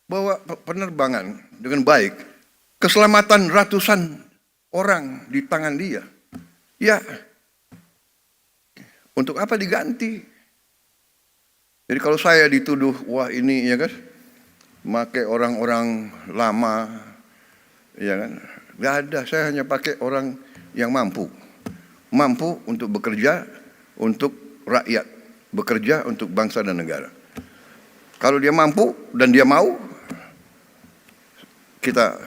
bawa penerbangan dengan baik, keselamatan ratusan orang di tangan dia. Ya, untuk apa diganti? Jadi kalau saya dituduh, wah ini ya kan, pakai orang-orang lama, ya kan, nggak ada. Saya hanya pakai orang yang mampu untuk bekerja untuk rakyat, bekerja untuk bangsa dan negara. Kalau dia mampu dan dia mau, kita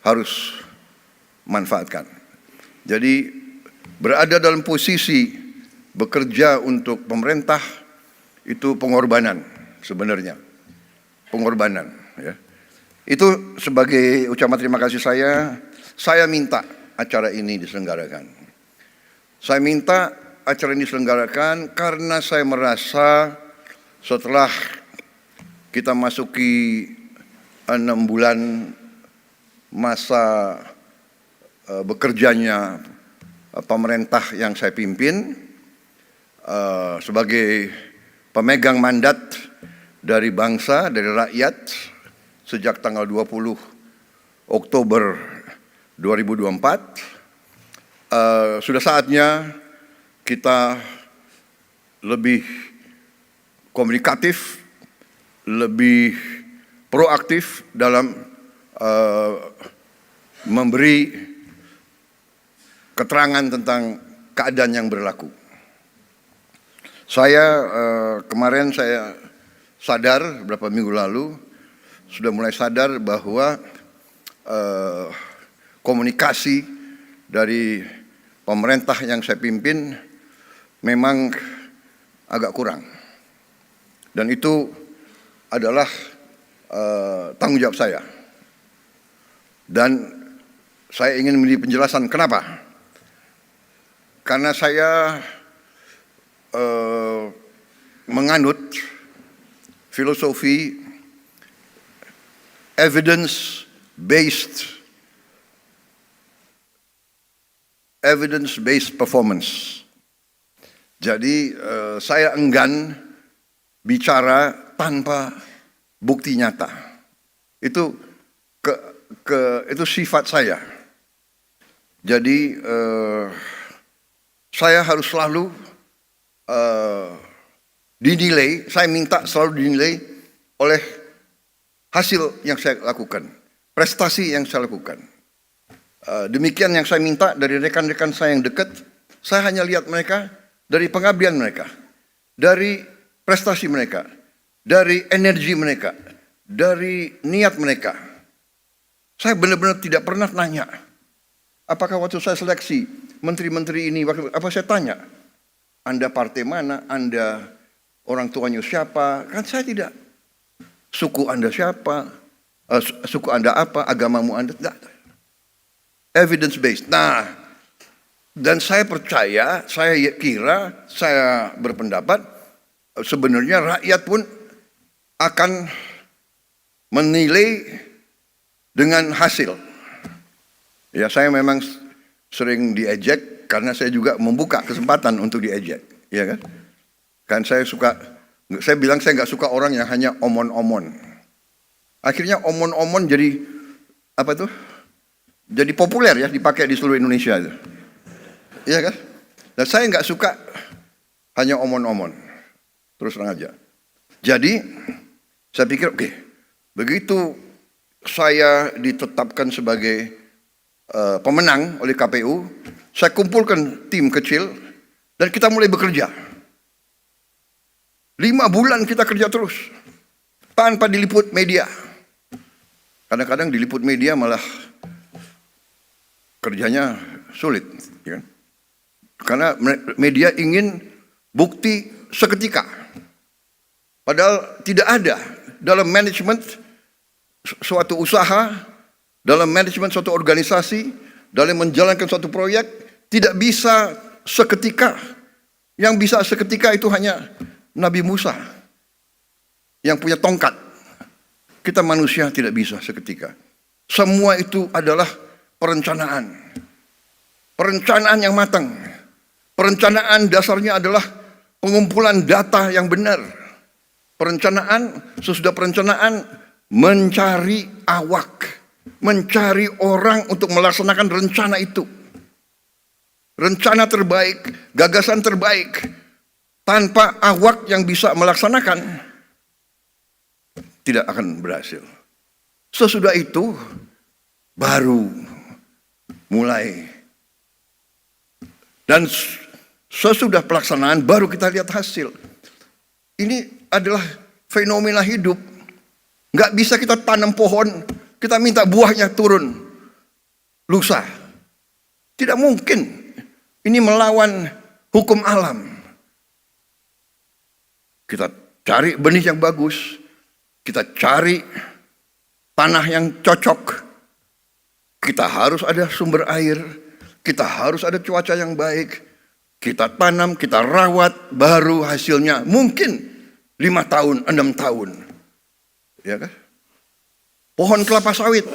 harus manfaatkan. Jadi berada dalam posisi bekerja untuk pemerintah itu pengorbanan sebenarnya, pengorbanan. Ya. Itu sebagai ucapan terima kasih saya minta acara ini diselenggarakan. Saya minta acara ini diselenggarakan karena saya merasa setelah kita masuki 6 bulan masa bekerjanya pemerintah yang saya pimpin sebagai pemegang mandat dari bangsa, dari rakyat sejak tanggal 20 Oktober 2024, sudah saatnya kita lebih komunikatif, lebih proaktif dalam memberi keterangan tentang keadaan yang berlaku. Kemarin saya sadar beberapa minggu lalu sudah mulai sadar bahwa komunikasi dari pemerintah yang saya pimpin memang agak kurang, dan itu adalah tanggung jawab saya. Dan saya ingin memberi penjelasan kenapa. Karena saya menganut filosofi evidence-based performance. Jadi saya enggan bicara tanpa bukti nyata. Itu itu sifat saya. Jadi saya harus selalu dinilai, saya minta selalu dinilai oleh hasil yang saya lakukan, prestasi yang saya lakukan. Demikian yang saya minta dari rekan-rekan saya yang dekat. Saya hanya lihat mereka dari pengabdian mereka, dari prestasi mereka, dari energi mereka, dari niat mereka. Saya benar-benar tidak pernah tanya, apakah waktu saya seleksi menteri-menteri ini, apa saya tanya, Anda partai mana, Anda orang tuanya siapa? Kan saya tidak. Suku Anda siapa? Suku Anda apa? Agamamu Anda? Tidak. Evidence based. Nah, dan saya percaya, saya kira, saya berpendapat sebenarnya rakyat pun akan menilai dengan hasil. Ya, saya memang sering diejek karena saya juga membuka kesempatan untuk diejek, ya kan? Kan saya bilang saya nggak suka orang yang hanya omon-omon. Akhirnya omon-omon jadi apa tuh? Jadi populer ya, dipakai di seluruh Indonesia itu. Iya kan? Dan saya nggak suka hanya omon-omon. Terus terang aja. Jadi saya pikir oke, begitu saya ditetapkan sebagai pemenang oleh KPU, saya kumpulkan tim kecil dan kita mulai bekerja. 5 bulan kita kerja terus tanpa diliput media. Kadang-kadang diliput media malah kerjanya sulit, ya kan? Karena media ingin bukti seketika. Padahal tidak ada dalam manajemen suatu usaha, dalam manajemen suatu organisasi, dalam menjalankan suatu proyek, tidak bisa seketika. Yang bisa seketika itu hanya Nabi Musa yang punya tongkat. Kita manusia tidak bisa seketika. Semua itu adalah perencanaan. Perencanaan yang matang. Perencanaan dasarnya adalah pengumpulan data yang benar. Perencanaan, sesudah perencanaan mencari awak, mencari orang untuk melaksanakan rencana itu. Rencana terbaik, gagasan terbaik, tanpa awak yang bisa melaksanakan, tidak akan berhasil. Sesudah itu, baru mulai. Dan sesudah pelaksanaan, baru kita lihat hasil. Ini adalah fenomena hidup. Nggak bisa kita tanam pohon, kita minta buahnya turun lusa. Tidak mungkin. Ini melawan hukum alam. Kita cari benih yang bagus, kita cari tanah yang cocok, kita harus ada sumber air, kita harus ada cuaca yang baik, kita tanam, kita rawat, baru hasilnya mungkin 5 tahun, 6 tahun. Ya kan? Pohon kelapa sawit,